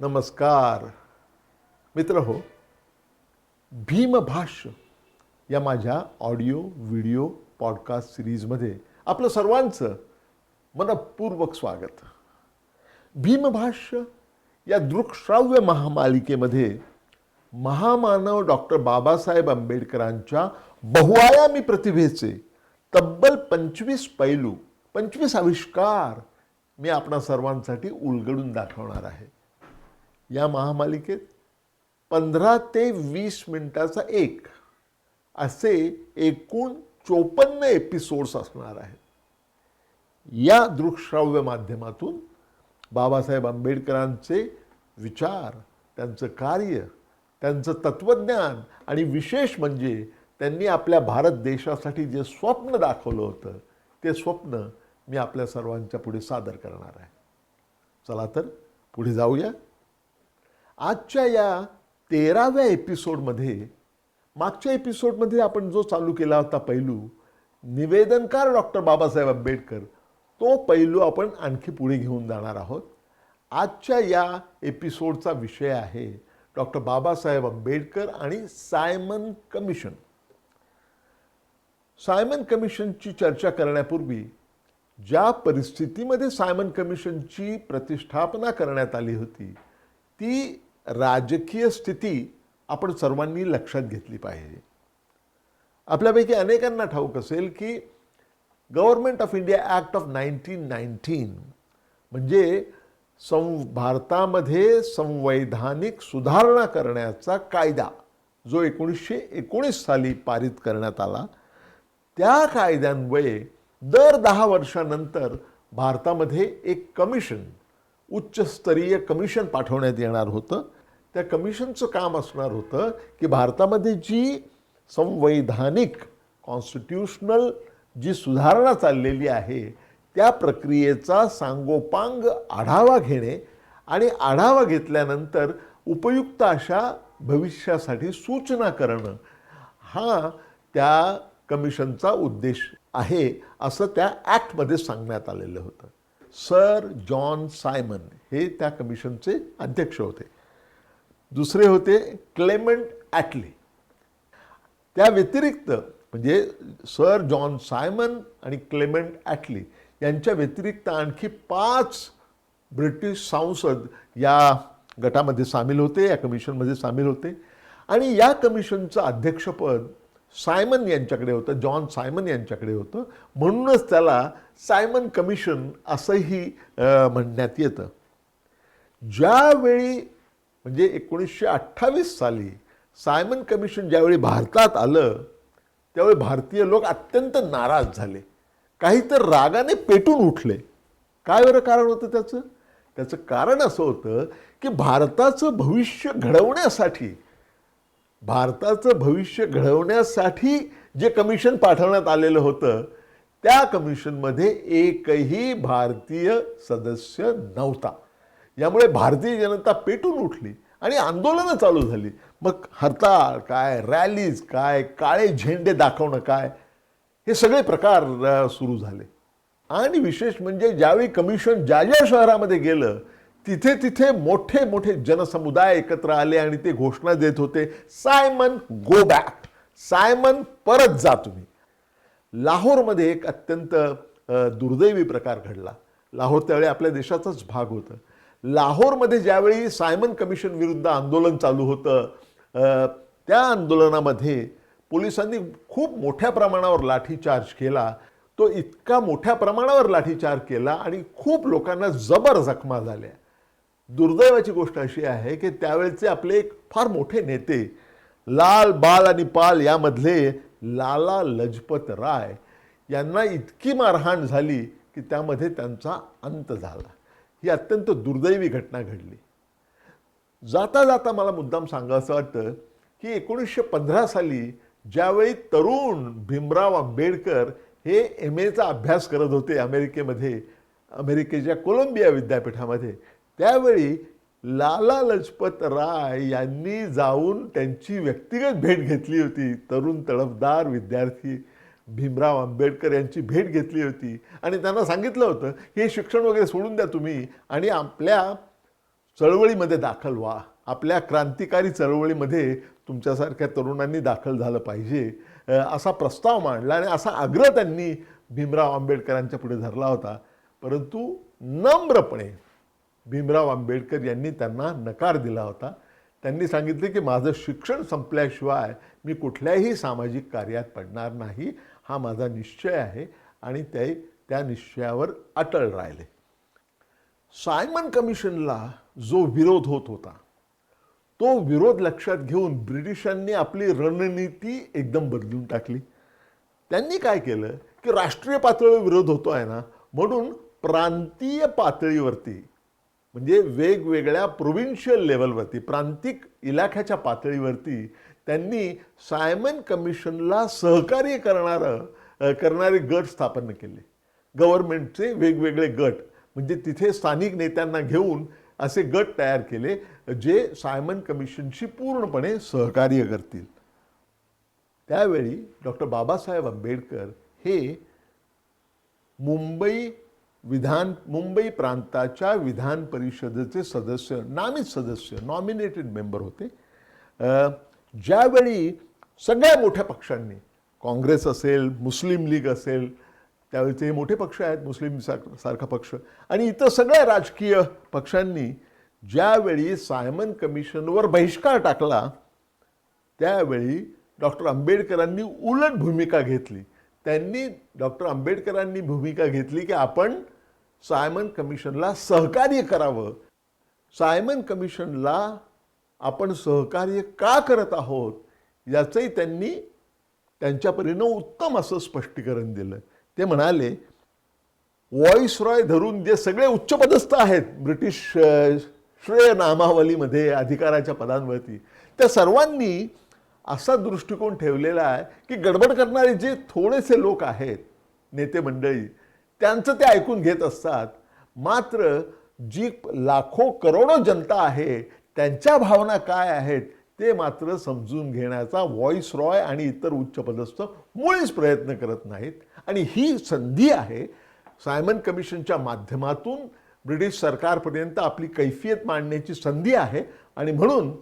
नमस्कार मित्र हो. भीमभाष्य या माझ्या ऑडिओ व्हिडिओ पॉडकास्ट सिरीजमध्ये आपलं सर्वांचं मनपूर्वक स्वागत. भीमभाष्य या दृकश्राव्य महामालिकेमध्ये महामानव डॉक्टर बाबासाहेब आंबेडकरांच्या बहुआयामी प्रतिभेचे तब्बल 25 पैलू 25 आविष्कार मी आपणा सर्वांसाठी उलगडून दाखवणार आहे. या महामालिकेत 15 ते 20 मिनिटाचा एक असे एकूण 54 एपिसोड्स असणार आहेत. या दृकश्राव्य माध्यमातून बाबासाहेब आंबेडकरांचे विचार, त्यांचं कार्य, त्यांचं तत्त्वज्ञान आणि विशेष म्हणजे त्यांनी आपल्या भारत देशासाठी जे स्वप्न दाखवलं होतं ते स्वप्न मी आपल्या सर्वांच्या पुढे सादर करणार आहे. चला तर पुढे जाऊया. आजच्या या 13व्या एपिसोडमध्ये, मागच्या एपिसोडमध्ये आपण जो चालू केला होता पैलू निवेदनकार डॉक्टर बाबासाहेब आंबेडकर, तो पैलू आपण आणखी पुढे घेऊन जाणार आहोत. आजच्या या एपिसोडचा विषय आहे डॉक्टर बाबासाहेब आंबेडकर आणि सायमन कमिशन. सायमन कमिशनची चर्चा करण्यापूर्वी ज्या परिस्थितीमध्ये सायमन कमिशनची प्रतिष्ठापना करण्यात आली होती ती राजकीय स्थिती आपण सर्वांनी लक्षात घेतली पाहिजे. आपल्यापैकी अनेकांना ठाऊक असेल की government of India act of 1919 म्हणजे भारतामध्ये संवैधानिक सुधारणा करण्याचा कायदा जो 1919 साली पारित करण्यात आला, त्या कायद्यान्वये दर 10 वर्षानंतर भारतामध्ये एक कमिशन, उच्चस्तरीय कमिशन पाठवण्यात येणार होतं. त्या कमिशनचं काम असणार होतं की भारतामध्ये जी संवैधानिक कॉन्स्टिट्यूशनल जी सुधारणा चाललेली आहे त्या प्रक्रियेचा सांगोपांग आढावा घेणे आणि आढावा घेतल्यानंतर उपयुक्त अशा भविष्यासाठी सूचना करणं हा त्या कमिशनचा उद्देश आहे असं त्या ॲक्टमध्ये सांगण्यात आलेलं होतं. सर जॉन सायमन हे त्या कमिशनचे अध्यक्ष होते. दुसरे होते क्लेमेंट ॲटली. त्या व्यतिरिक्त म्हणजे सर जॉन सायमन आणि क्लेमेंट ॲटली यांच्या व्यतिरिक्त आणखी 5 ब्रिटिश सांसद या गटामध्ये सामील होते, या कमिशनमध्ये सामील होते. आणि या कमिशनचं अध्यक्षपद सायमन यांच्याकडे होतं, जॉन सायमन यांच्याकडे होतं. म्हणूनच त्याला सायमन कमिशन असंही म्हणण्यात येतं. ज्यावेळी म्हणजे 1928 साली सायमन कमिशन ज्यावेळी भारतात आलं त्यावेळी भारतीय लोक अत्यंत नाराज झाले, काही तर रागाने पेटून उठले. काय बरं कारण होतं त्याचं? त्याचं कारण असं होतं की भारताचं भविष्य घडवण्यासाठी जे कमिशन पाठवण्यात आलेलं होतं त्या कमिशनमध्ये एकही भारतीय सदस्य नव्हता. यामुळे भारतीय जनता पेटून उठली आणि आंदोलनं चालू झाली. मग हरताळ काय, रॅलीज काय, काळे झेंडे दाखवणं काय, हे सगळे प्रकार सुरू झाले. आणि विशेष म्हणजे ज्यावेळी कमिशन ज्या ज्या शहरामध्ये गेलं तिथे तिथे मोठे मोठे जनसमुदाय एकत्र आले आणि ते घोषणा देत होते, सायमन गो बॅक, सायमन परत जा तुम्ही. लाहोरमध्ये एक अत्यंत दुर्दैवी प्रकार घडला. लाहोर त्यावेळी आपल्या देशाचाच भाग होतं. लाहोरमध्ये ज्यावेळी सायमन कमिशन विरुद्ध आंदोलन चालू होतं त्या आंदोलनामध्ये पोलिसांनी खूप मोठ्या प्रमाणावर लाठीचार्ज केला. तो इतका मोठ्या प्रमाणावर लाठीचार्ज केला आणि खूप लोकांना जबर जखमा झाल्या. दुर्दैवाची गोष्ट अशी आहे की त्यावेळचे आपले एक फार मोठे नेते लाल, बाल आणि पाल यामधले लाला लजपत राय यांना इतकी मारहाण झाली की त्यामध्ये त्यांचा अंत झाला. ही अत्यंत दुर्दैवी घटना घडली. जाता जाता मला मुद्दाम सांगायचं वाटतं की 1915 साली ज्यावेळी तरुण भीमराव आंबेडकर हे MA अभ्यास करत होते अमेरिकेमध्ये, अमेरिकेच्या कोलंबिया विद्यापीठामध्ये, त्यावेळी लाला लजपत राय यांनी जाऊन त्यांची व्यक्तिगत भेट घेतली होती. तरुण तडफदार विद्यार्थी भीमराव आंबेडकर यांची भेट घेतली होती आणि त्यांना सांगितलं होतं की हे शिक्षण वगैरे सोडून द्या तुम्ही आणि आपल्या चळवळीमध्ये दाखल व्हा, आपल्या क्रांतिकारी चळवळीमध्ये तुमच्यासारख्या तरुणांनी दाखल झालं पाहिजे असा प्रस्ताव मांडला आणि असा आग्रह त्यांनी भीमराव आंबेडकरांच्या पुढे धरला होता. परंतु नम्रपणे भीमराव आंबेडकर यांनी त्यांना नकार दिला होता. त्यांनी सांगितले की माझं शिक्षण संपल्याशिवाय मी कुठल्याही सामाजिक कार्यात पडणार नाही, हा माझा निश्चय आहे, आणि ते त्या निश्चयावर अटळ राहिले. सायमन कमिशनला जो विरोध होत होता तो विरोध लक्षात घेऊन ब्रिटिशांनी आपली रणनीती एकदम बदलून टाकली. त्यांनी काय केलं की राष्ट्रीय पातळीवर विरोध होतो आहे ना म्हणून प्रांतीय पातळीवरती, म्हणजे वेगवेगळ्या प्रोव्हिन्शियल लेवलवरती, प्रांतिक इलाख्याच्या पातळीवरती त्यांनी सायमन कमिशनला सहकार्य करणारे गट स्थापन केले. गव्हर्नमेंटचे वेगवेगळे गट, म्हणजे तिथे स्थानिक नेत्यांना घेऊन असे गट तयार केले जे सायमन कमिशनशी पूर्णपणे सहकार्य करतील. त्यावेळी डॉक्टर बाबासाहेब आंबेडकर हे मुंबई प्रांताच्या विधान परिषदेचे सदस्य, नामित सदस्य, नॉमिनेटेड मेंबर होते. ज्यावेळी सगळ्या मोठ्या पक्षांनी, काँग्रेस असेल, मुस्लिम लीग असेल, त्यावेळेचे हे मोठे पक्ष आहेत, मुस्लिम सारखा पक्ष, आणि इतर सगळ्या राजकीय पक्षांनी ज्यावेळी सायमन कमिशनवर बहिष्कार टाकला त्यावेळी डॉक्टर आंबेडकरांनी उलट भूमिका घेतली. त्यांनी डॉक्टर आंबेडकरांनी भूमिका घेतली की आपण सायमन कमिशनला सहकार्य करावं. सायमन कमिशनला आपण सहकार्य का करत आहोत याचंही त्यांनी त्यांच्या परीनं उत्तम असं स्पष्टीकरण दिलं. ते म्हणाले, व्हॉइसरॉय धरून जे सगळे उच्चपदस्थ आहेत ब्रिटिश श्रेय नामावलीमध्ये अधिकाराच्या पदांवरती, त्या सर्वांनी असा दृष्टिकोन ठेवलेला आहे की गडबड करणारे जे थोडेसे लोक आहेत, नेते मंडळी, त्यांचं ते ऐकून घेत असतात, मात्र जी लाखो करोडो जनता आहे त्यांच्या भावना काय आहेत ते मात्र समजून घेण्याचा व्हॉइसरॉय आणि इतर उच्चपदस्थ मुळीच प्रयत्न करत नाहीत. आणि ही संधी आहे, सायमन कमिशनच्या माध्यमातून ब्रिटिश सरकारपर्यंत आपली कैफियत मांडण्याची संधी आहे, आणि म्हणून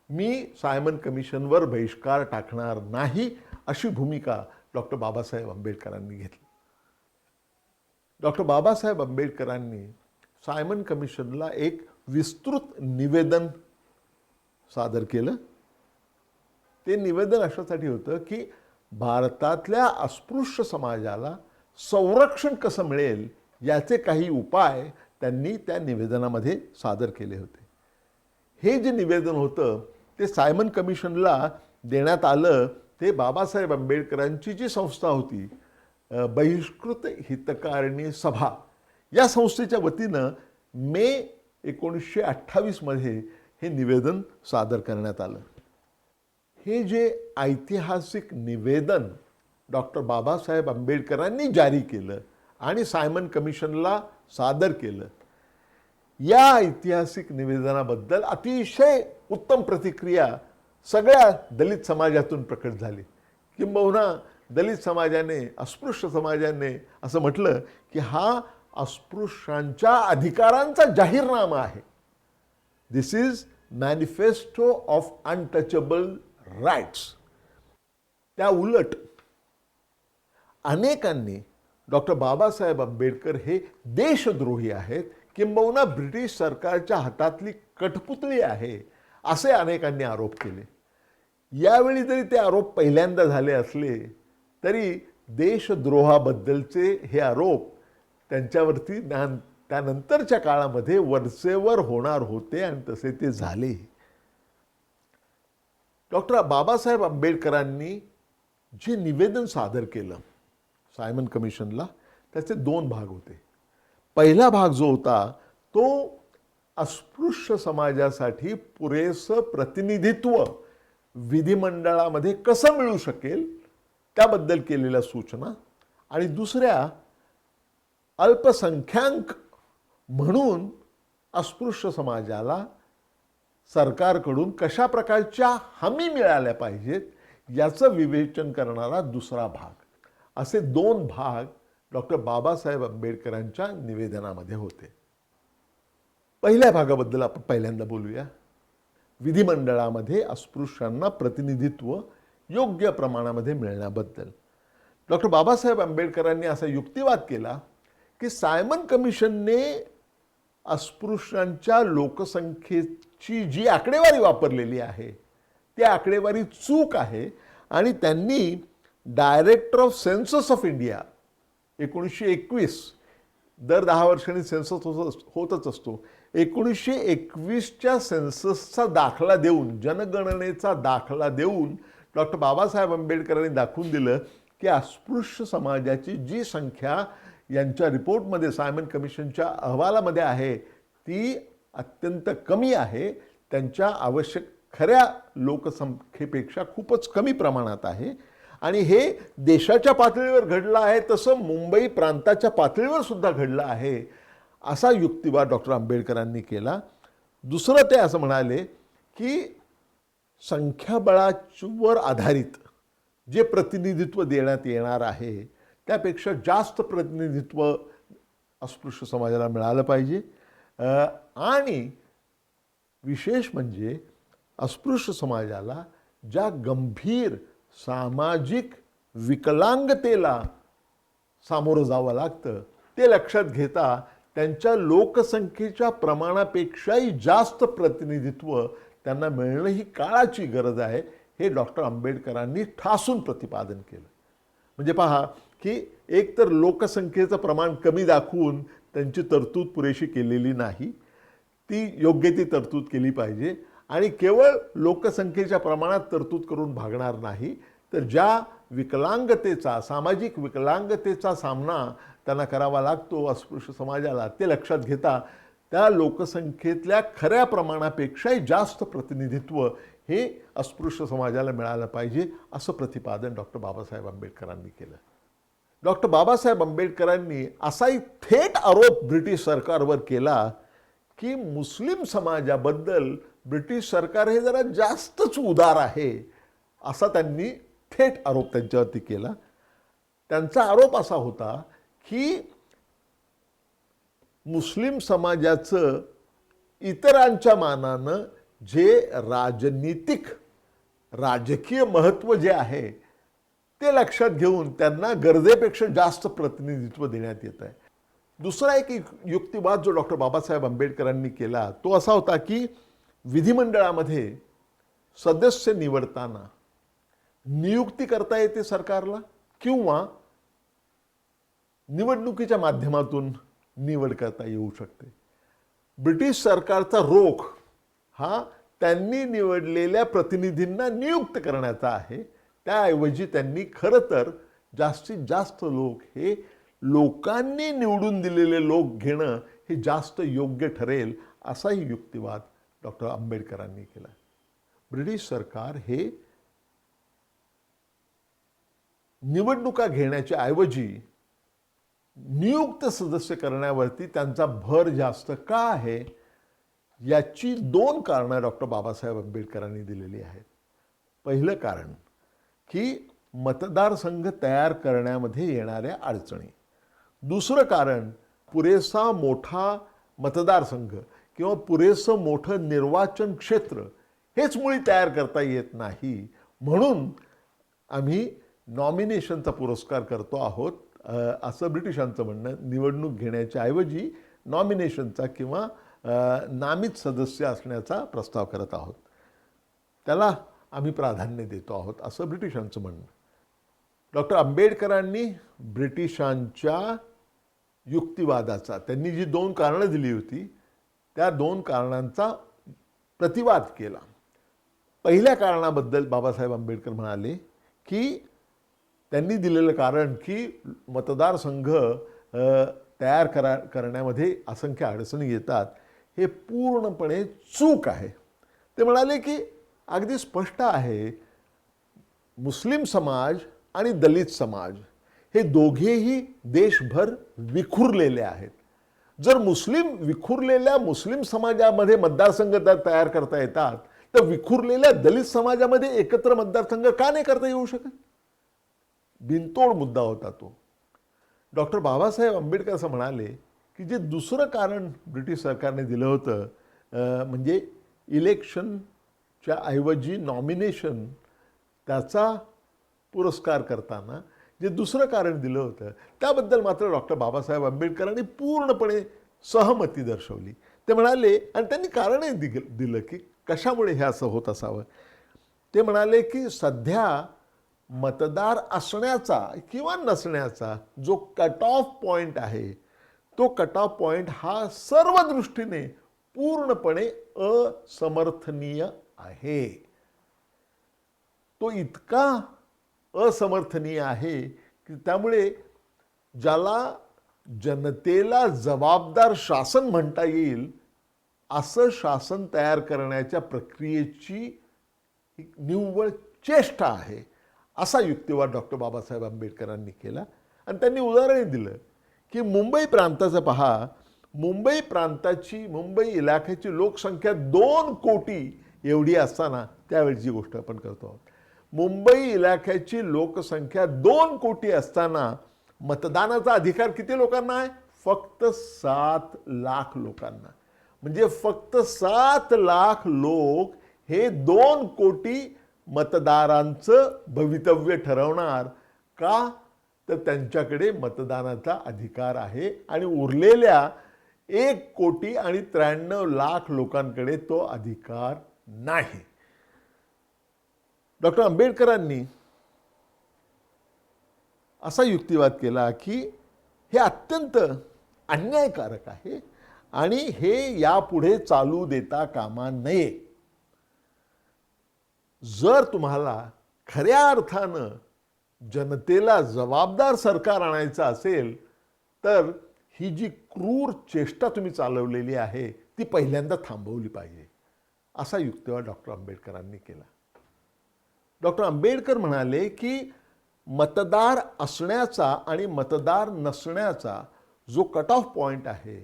मी सायमन कमिशनवर बहिष्कार टाकणार नाही अशी भूमिका डॉक्टर बाबासाहेब आंबेडकरांनी घेतली. डॉक्टर बाबासाहेब आंबेडकरांनी सायमन कमिशनला एक विस्तृत निवेदन सादर केलं. ते निवेदन अशासाठी होतं की भारतातल्या अस्पृश्य समाजाला संरक्षण कसं मिळेल याचे काही उपाय त्यांनी त्या निवेदनामध्ये सादर केले होते. हे जे निवेदन होतं ते सायमन कमिशनला देण्यात आलं. ते बाबासाहेब आंबेडकरांची जी संस्था होती, बहिष्कृत हितकारिणी सभा, या संस्थेच्या वतीनं मे 1928 मध्ये हे निवेदन सादर करण्यात आलं. हे जे ऐतिहासिक निवेदन डॉक्टर बाबासाहेब आंबेडकरांनी जारी केलं आणि सायमन कमिशनला सादर केलं, या ऐतिहासिक निवेदनाबद्दल अतिशय उत्तम प्रतिक्रिया सगळ्या दलित समाजातून प्रकट झाली. किंबहुना दलित समाजाने, अस्पृश्य समाजाने असं म्हटलं की हा अस्पृश्यांच्या अधिकारांचा जाहीरनामा आहे. This is manifesto of untouchable rights. त्या उलट अनेकांनी डॉक्टर बाबासाहेब आंबेडकर हे देशद्रोही आहेत, किंबहुना ब्रिटिश सरकारच्या हातातली कठपुतळी आहे, असे अनेकांनी आरोप केले. यावेळी जरी ते आरोप पहिल्यांदा झाले असले तरी देशद्रोहाबद्दलचे हे आरोप त्यांच्यावरती त्यानंतरच्या काळामध्ये वरचेवर होणार होते आणि तसे ते झाले. डॉक्टर बाबासाहेब आंबेडकरांनी जे निवेदन सादर केलं सायमन कमिशनला, त्याचे दोन भाग होते. पहिला भाग जो होता तो अस्पृश्य समाजासाठी पुरेसं प्रतिनिधित्व विधिमंडळामध्ये कसं मिळू शकेल त्याबद्दल केलेल्या सूचना, आणि दुसऱ्या अल्पसंख्याक म्हणून अस्पृश्य समाजाला सरकारकडून कशा प्रकारच्या हमी मिळाल्या पाहिजेत याचं विवेचन करणारा दुसरा भाग, असे दोन भाग डॉक्टर बाबासाहेब आंबेडकरांच्या निवेदनामध्ये होते. पहिल्या भागाबद्दल आपण पहिल्यांदा बोलूया. विधिमंडळामध्ये अस्पृश्यांना प्रतिनिधित्व योग्य प्रमाणामध्ये मिळण्याबद्दल डॉक्टर बाबासाहेब आंबेडकरांनी असा युक्तिवाद केला की सायमन कमिशनने अस्पृश्यांच्या लोकसंख्येची जी आकडेवारी वापरलेली आहे ती आकडेवारी चूक आहे आणि त्यांनी director of census of India 1921 दर 10 वर्षांनी सेन्सस होतच असतो. 1921च्या सेन्ससचा दाखला देऊन जनगणनेचा दाखला देऊन डॉक्टर बाबासाहेब आंबेडकरांनी दाखवून दिलं की अस्पृश्य समाजाची जी संख्या यांच्या रिपोर्टमध्ये सायमन कमिशनच्या अहवालामध्ये आहे ती अत्यंत कमी आहे. त्यांच्या आवश्यक खऱ्या लोकसंख्येपेक्षा खूपच कमी प्रमाणात आहे आणि हे देशाच्या पातळीवर घडलं आहे तसं मुंबई प्रांताच्या पातळीवर सुद्धा घडलं आहे असा युक्तिवाद डॉक्टर आंबेडकरांनी केला. दुसरं ते असं म्हणाले की संख्याबळावर आधारित जे प्रतिनिधित्व देण्यात येणार आहे त्यापेक्षा जास्त प्रतिनिधित्व अस्पृश्य समाजाला मिळालं पाहिजे आणि विशेष म्हणजे अस्पृश्य समाजाला ज्या गंभीर सामाजिक विकलांगतेला सामोरं जावं लागतं ते लक्षात घेता त्यांच्या लोकसंख्येच्या प्रमाणापेक्षाही जास्त प्रतिनिधित्व त्यांना मिळणं ही काळाची गरज आहे हे डॉक्टर आंबेडकरांनी ठासून प्रतिपादन केलं. म्हणजे पहा की एक तर लोकसंख्येचं प्रमाण कमी दाखवून त्यांची तरतूद पुरेशी केलेली नाही, ती योग्य ती तरतूद केली पाहिजे आणि केवळ लोकसंख्येच्या प्रमाणात तरतूद करून भागणार नाही तर ज्या विकलांगतेचा सामाजिक विकलांगतेचा सामना त्यांना करावा लागतो अस्पृश्य समाजाला ते लक्षात घेता त्या लोकसंख्येतल्या खऱ्या प्रमाणापेक्षाही जास्त प्रतिनिधित्व हे अस्पृश्य समाजाला मिळालं पाहिजे असं प्रतिपादन डॉक्टर बाबासाहेब आंबेडकरांनी केलं. डॉक्टर बाबासाहेब आंबेडकरांनी असाही थेट आरोप ब्रिटिश सरकारवर केला की मुस्लिम समाजाबद्दल ब्रिटिश सरकार हे जरा जास्तच उदार आहे असा त्यांनी थेट आरोप त्यांच्यावरती केला. त्यांचा आरोप असा होता की मुस्लिम समाजाचं इतरांच्या मानानं जे राजकीय महत्त्व जे आहे ते लक्षात घेऊन त्यांना गरजेपेक्षा जास्त प्रतिनिधित्व देण्यात येत आहे. दुसरा एक युक्तिवाद जो डॉक्टर बाबासाहेब आंबेडकरांनी केला तो असा होता की विधिमंडळामध्ये सदस्य निवडताना नियुक्ती करता येते सरकारला किंवा निवडणुकीच्या माध्यमातून निवड करता येऊ शकते. ब्रिटिश सरकारचा रोख हा त्यांनी निवडलेल्या प्रतिनिधींना नियुक्त करण्याचा आहे. त्याऐवजी त्यांनी खरं तर जास्तीत जास्त लोक हे लोकांनी निवडून दिलेले लोक घेणं हे जास्त योग्य ठरेल असाही युक्तिवाद डॉक्टर आंबेडकरांनी केला. ब्रिटिश सरकार हे निवडणुका घेण्याच्या ऐवजी नियुक्त सदस्य करण्यावरती त्यांचा भर जास्त का आहे याची 2 कारणं डॉक्टर बाबासाहेब आंबेडकरांनी दिलेली आहेत. पहिलं कारण की मतदारसंघ तयार करण्यामध्ये येणाऱ्या अडचणी. दुसरं कारण पुरेसा मोठा मतदारसंघ किंवा पुरेसं मोठं निर्वाचन क्षेत्र हेच मुळी तयार करता येत नाही म्हणून आम्ही नॉमिनेशनचा पुरस्कार करतो आहोत असं ब्रिटिशांचं म्हणणं. निवडणूक घेण्याच्या ऐवजी नॉमिनेशनचा किंवा नामित सदस्य असण्याचा प्रस्ताव करत आहोत, त्याला आम्ही प्राधान्य देतो आहोत असं ब्रिटिशांचं म्हणणं. डॉक्टर आंबेडकरांनी ब्रिटिशांच्या युक्तिवादाचा त्यांनी जी 2 कारणं दिली होती त्या 2 कारणांचा प्रतिवाद केला. पहिल्या कारणाबद्दल बाबासाहेब आंबेडकर म्हणाले की त्यांनी दिलेलं कारण की मतदारसंघ तयार करण्यामध्ये असंख्य अडचणी येतात हे पूर्णपणे चूक आहे. ते म्हणाले की अगदी स्पष्ट आहे मुस्लिम समाज आणि दलित समाज हे दोघेही देशभर विखुरलेले आहेत. जर विखुरलेल्या मुस्लिम समाजामध्ये मतदारसंघ तयार करता येतात तर विखुरलेल्या दलित समाजामध्ये एकत्र मतदारसंघ का नाही करता येऊ शकत? बिनतोड मुद्दा होता तो. डॉक्टर बाबासाहेब आंबेडकर असं म्हणाले की जे दुसरं कारण ब्रिटिश सरकारने दिलं होतं, म्हणजे इलेक्शनच्या ऐवजी नॉमिनेशन, त्याचा पुरस्कार करताना जे दुसरं कारण दिलं होतं त्याबद्दल मात्र डॉक्टर बाबासाहेब आंबेडकरांनी पूर्णपणे सहमती दर्शवली. ते म्हणाले, आणि त्यांनी कारणही दिलं की कशामुळे हे असं होत असावं. ते म्हणाले की सध्या मतदार असण्याचा किंवा नसण्याचा जो कट ऑफ पॉइंट आहे, तो कट ऑफ पॉइंट हा सर्व दृष्टीने पूर्णपणे असमर्थनीय आहे. तो इतका असमर्थनीय आहे की त्यामुळे ज्याला जनतेला जबाबदार शासन म्हणता येईल असं शासन तयार करण्याच्या प्रक्रियेची निव्वळ चेष्टा आहे, असा युक्तिवाद डॉक्टर बाबासाहेब आंबेडकरांनी केला. आणि त्यांनी उदाहरण दिलं की मुंबई प्रांताचं पहा, मुंबई प्रांताची, मुंबई इलाख्याची लोकसंख्या 2 कोटी एवढी असताना, त्यावेळची गोष्ट आपण करतो आहोत, मुंबई इलाख्याची लोकसंख्या 2 कोटी असताना मतदानाचा अधिकार किती लोकांना आहे? फक्त 7 लाख लोकांना. म्हणजे फक्त 7 लाख लोक हे 2 कोटी मतदारांचं भवितव्य ठरवणार का? तर त्यांच्याकडे मतदानाचा अधिकार आहे आणि उरलेल्या 1,93,00,000 लोकांकडे तो अधिकार नाही. डॉक्टर आंबेडकरांनी असा युक्तिवाद केला की हे अत्यंत अन्यायकारक आहे आणि हे यापुढे चालू देता कामा नये. जर तुम्हाला खऱ्या अर्थानं जनतेला जबाबदार सरकार आणायचं असेल तर ही जी क्रूर चेष्टा तुम्ही चालवलेली आहे ती पहिल्यांदा थांबवली पाहिजे, असा युक्तिवाद डॉक्टर आंबेडकरांनी केला. डॉक्टर आंबेडकर म्हणाले की मतदार असण्याचा आणि मतदार नसण्याचा जो कट ऑफ पॉइंट आहे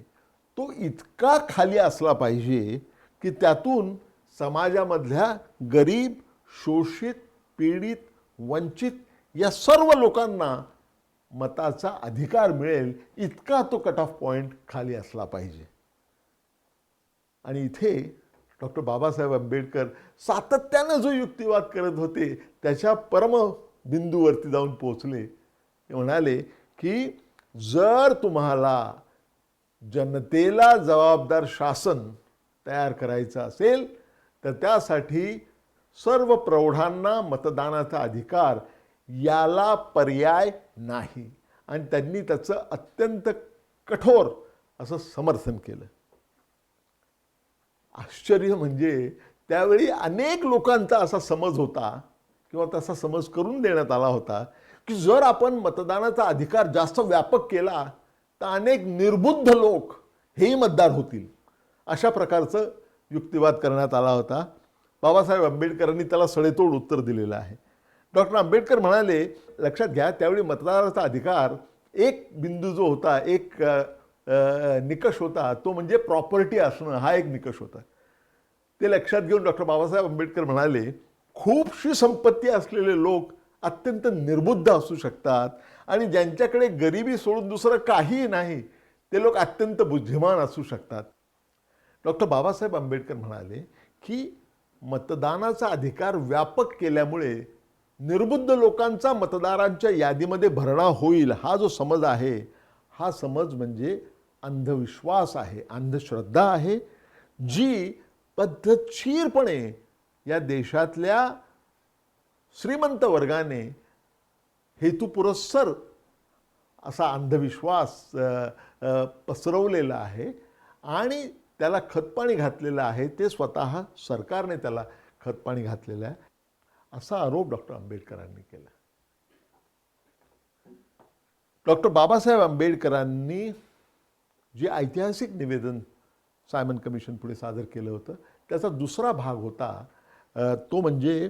तो इतका खाली असला पाहिजे की त्यातून समाजामधल्या गरीब, शोषित, पीडित, वंचित या सर्व लोकांना मताचा अधिकार मिळेल, इतका तो कट ऑफ पॉइंट खाली असला पाहिजे. आणि इथे डॉक्टर बाबासाहेब आंबेडकर सातत्यानं जो युक्तिवाद करत होते त्याच्या परमबिंदूवरती जाऊन पोहोचले. ते म्हणाले की जर तुम्हाला जनतेला जबाबदार शासन तयार करायचं असेल तर त्यासाठी सर्व प्रौढांना मतदानाचा अधिकार याला पर्याय नाही. आणि त्यांनी त्याचं अत्यंत कठोर असं समर्थन केलं. आश्चर्य म्हणजे त्यावेळी अनेक लोकांचा असा समज होता किंवा तसा समज करून देण्यात आला होता की जर आपण मतदानाचा अधिकार जास्त व्यापक केला तर अनेक निर्बुद्ध लोक हेही मतदार होतील, अशा प्रकारचं युक्तिवाद करण्यात आला होता. बाबासाहेब आंबेडकरांनी त्याला सडेतोड उत्तर दिलेलं आहे. डॉक्टर आंबेडकर म्हणाले, लक्षात घ्या, त्यावेळी मतदानाचा अधिकार एक बिंदू जो होता, एक निकष होता, तो म्हणजे प्रॉपर्टी असणं, हा एक निकष होता. ते लक्षात घेऊन डॉक्टर बाबासाहेब आंबेडकर म्हणाले खूपशी संपत्ती असलेले लोक अत्यंत निर्बुद्ध असू शकतात आणि ज्यांच्याकडे गरिबी सोडून दुसरं काहीही नाही ते लोक अत्यंत बुद्धिमान असू शकतात. डॉक्टर बाबासाहेब आंबेडकर म्हणाले की मतदानाचा अधिकार व्यापक केल्यामुळे निर्बुद्ध लोकांचा मतदारांच्या यादीमध्ये भरणा होईल, हा जो समज आहे हा समज म्हणजे अंधविश्वास आहे, अंधश्रद्धा आहे, जी पद्धतशीरपणे या देशातल्या श्रीमंत वर्गाने हेतुपुरस्सर असा अंधविश्वास पसरवलेला आहे आणि त्याला खतपाणी घातलेलं आहे. ते स्वतः सरकारने त्याला खतपाणी घातलेलं आहे, असा आरोप डॉक्टर आंबेडकरांनी केला. डॉक्टर बाबासाहेब आंबेडकरांनी जे ऐतिहासिक निवेदन सायमन कमिशन पुढे सादर केलं होतं त्याचा दुसरा भाग होता तो म्हणजे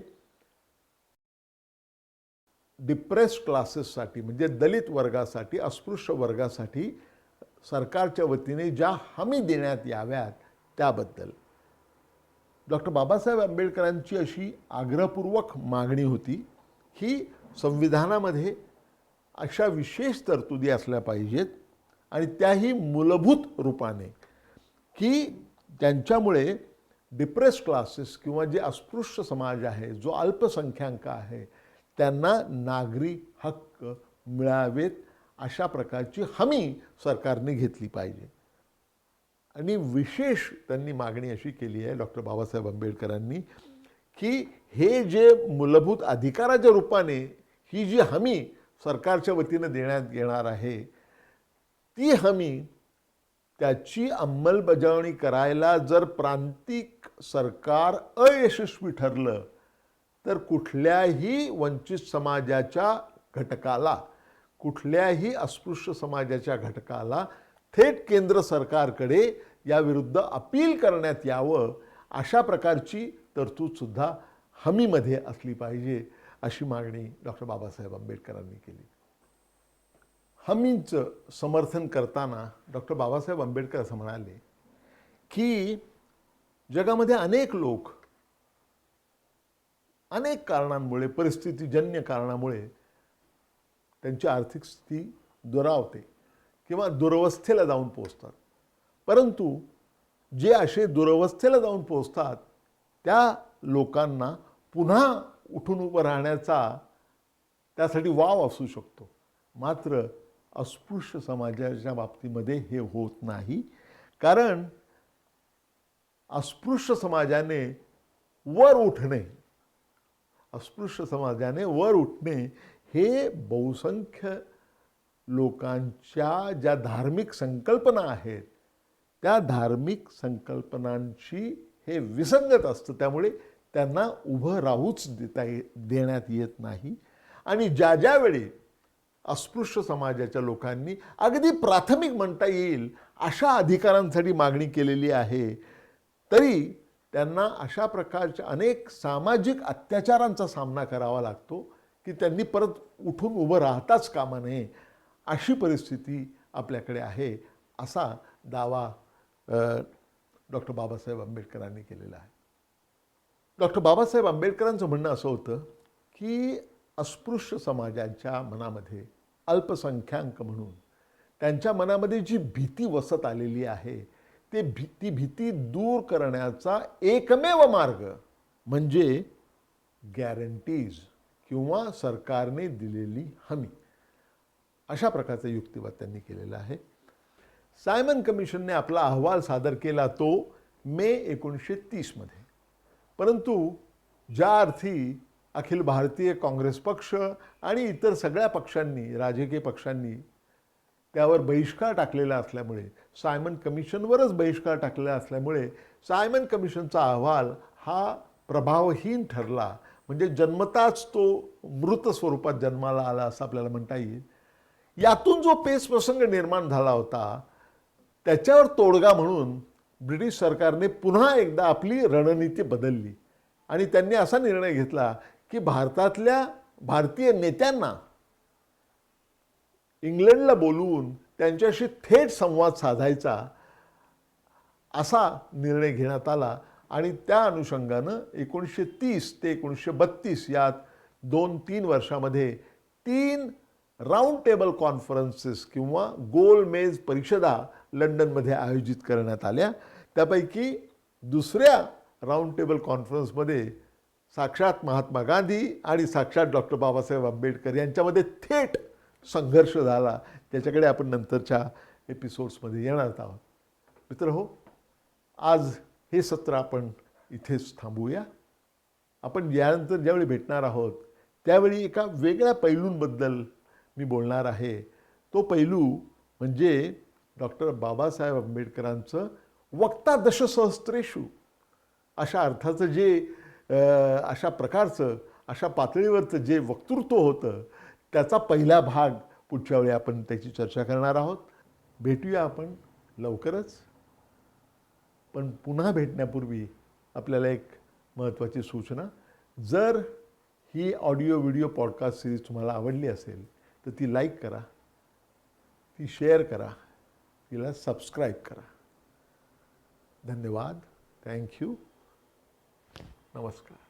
डिप्रेस्ड क्लासेससाठी, म्हणजे दलित वर्गासाठी, अस्पृश्य वर्गासाठी सरकारच्या वतीने ज्या हमी देण्यात याव्यात त्याबद्दल. डॉक्टर बाबासाहेब आंबेडकरांची अशी आग्रहपूर्वक मागणी होती की संविधानामध्ये अशा विशेष तरतुदी असल्या पाहिजेत आणि त्याही मूलभूत रूपाने, की ज्यांच्यामुळे डिप्रेस क्लासेस किंवा जे अस्पृश्य समाज आहे, जो अल्पसंख्याक आहे, त्यांना नागरी हक्क मिळावेत अशा प्रकारची हमी सरकारने घेतली पाहिजे. आणि विशेष त्यांनी मागणी अशी केली आहे डॉक्टर बाबासाहेब आंबेडकरांनी, की हे जे मूलभूत अधिकाराच्या रूपाने ही जी हमी सरकारच्या वतीनं देण्यात येणार आहे, ती हमी त्याची अंमलबजावणी करायला जर प्रांतिक सरकार अयशस्वी ठरलं तर कुठल्याही वंचित समाजाच्या घटकाला, कुठल्याही अस्पृश्य समाजाच्या घटकाला थेट केंद्र सरकारकडे याविरुद्ध अपील करण्यात यावं अशा प्रकारची तरतूदसुद्धा हमीमध्ये असली पाहिजे अशी मागणी डॉक्टर बाबासाहेब आंबेडकरांनी केली. हमीचं समर्थन करताना डॉक्टर बाबासाहेब आंबेडकर असं म्हणाले की जगामध्ये अनेक लोक अनेक कारणांमुळे, परिस्थितीजन्य कारणामुळे त्यांची आर्थिक स्थिती दुरावते किंवा दुरवस्थेला जाऊन पोहोचतात. परंतु जे असे दुरवस्थेला जाऊन पोहोचतात त्या लोकांना पुन्हा उठून उभं राहण्याचा त्यासाठी वाव असू शकतो. मात्र अस्पृश्य समाजाच्या बाबतीमध्ये हे होत नाही, कारण अस्पृश्य समाजाने वर उठणे, अस्पृश्य समाजाने वर उठणे हे बहुसंख्य लोकांच्या ज्या धार्मिक संकल्पना आहेत त्या धार्मिक संकल्पनांशी हे विसंगत असतं. त्यामुळे त्यांना उभं राहूच देण्यात येत नाही. आणि ज्या ज्यावेळी अस्पृश्य समाजाच्या लोकांनी अगदी प्राथमिक म्हणता येईल अशा अधिकारांसाठी मागणी केलेली आहे, तरी त्यांना अशा प्रकारच्या अनेक सामाजिक अत्याचारांचा सामना करावा लागतो की त्यांनी परत उठून उभं राहताच कामा नये अशी परिस्थिती आपल्याकडे आहे, असा दावा डॉक्टर बाबासाहेब आंबेडकरांनी केलेला आहे. डॉक्टर बाबासाहेब आंबेडकरांचं म्हणणं असं होतं की अस्पृश्य समाजाच्या मनामध्ये अल्पसंख्याक म्हणून त्यांच्या मनामध्ये जी भीती वसत आलेली आहे ती भीती दूर करण्याचा एकमेव मार्ग म्हणजे गॅरंटीज किंवा सरकारने दिलेली हमी, अशा प्रकारचा युक्तिवाद त्यांनी केलेला आहे. सायमन कमिशनने आपला अहवाल सादर केला तो मे 1930 मध्ये. परंतु ज्या अर्थी अखिल भारतीय काँग्रेस पक्ष आणि इतर सगळ्या पक्षांनी, राजकीय पक्षांनी त्यावर बहिष्कार टाकलेला असल्यामुळे, सायमन कमिशनवरच बहिष्कार टाकलेला असल्यामुळे सायमन कमिशनचा अहवाल हा प्रभावहीन ठरला. म्हणजे जन्मताच तो मृत स्वरूपात जन्माला आला असं आपल्याला म्हणता येईल. यातून जो पेच प्रसंग निर्माण झाला होता त्याच्यावर तोडगा म्हणून ब्रिटिश सरकारने पुन्हा एकदा आपली रणनीती बदलली आणि त्यांनी असा निर्णय घेतला की भारतातल्या भारतीय नेत्यांना इंग्लंडला बोलवून त्यांच्याशी थेट संवाद साधायचा असा निर्णय घेण्यात आला. आणि त्या अनुषंगानं 1930 ते 1932 यात 2-3 वर्षामध्ये 3 राऊंड टेबल कॉन्फरन्सेस किंवा गोलमेज परिषदा लंडनमध्ये आयोजित करण्यात आल्या. त्यापैकी दुसऱ्या राऊंड टेबल कॉन्फरन्समध्ये साक्षात महात्मा गांधी आणि साक्षात डॉक्टर बाबासाहेब आंबेडकर यांच्यामध्ये थेट संघर्ष झाला. त्याच्याकडे आपण नंतरच्या एपिसोड्समध्ये येणार आहोत. मित्रहो, आज हे सत्र आपण इथेच थांबूया. आपण यानंतर ज्यावेळी भेटणार आहोत त्यावेळी एका वेगळ्या पैलूंबद्दल मी बोलणार आहे. तो पैलू म्हणजे डॉक्टर बाबासाहेब आंबेडकरांचं वक्ता दशसहस्त्रेषु अशा अर्थाचं जे अशा प्रकारचं, अशा पातळीवरचं जे वक्तृत्व होतं त्याचा पहिला भाग पुढच्या वेळी आपण त्याची चर्चा करणार आहोत. भेटूया आपण लवकरच. पण पुन्हा भेटण्यापूर्वी आपल्याला एक महत्त्वाची सूचना, जर ही ऑडिओ व्हिडिओ पॉडकास्ट सिरीज तुम्हाला आवडली असेल तर ती लाईक करा, ती शेअर करा, तिला सबस्क्राईब करा. धन्यवाद. थँक्यू. नमस्कार.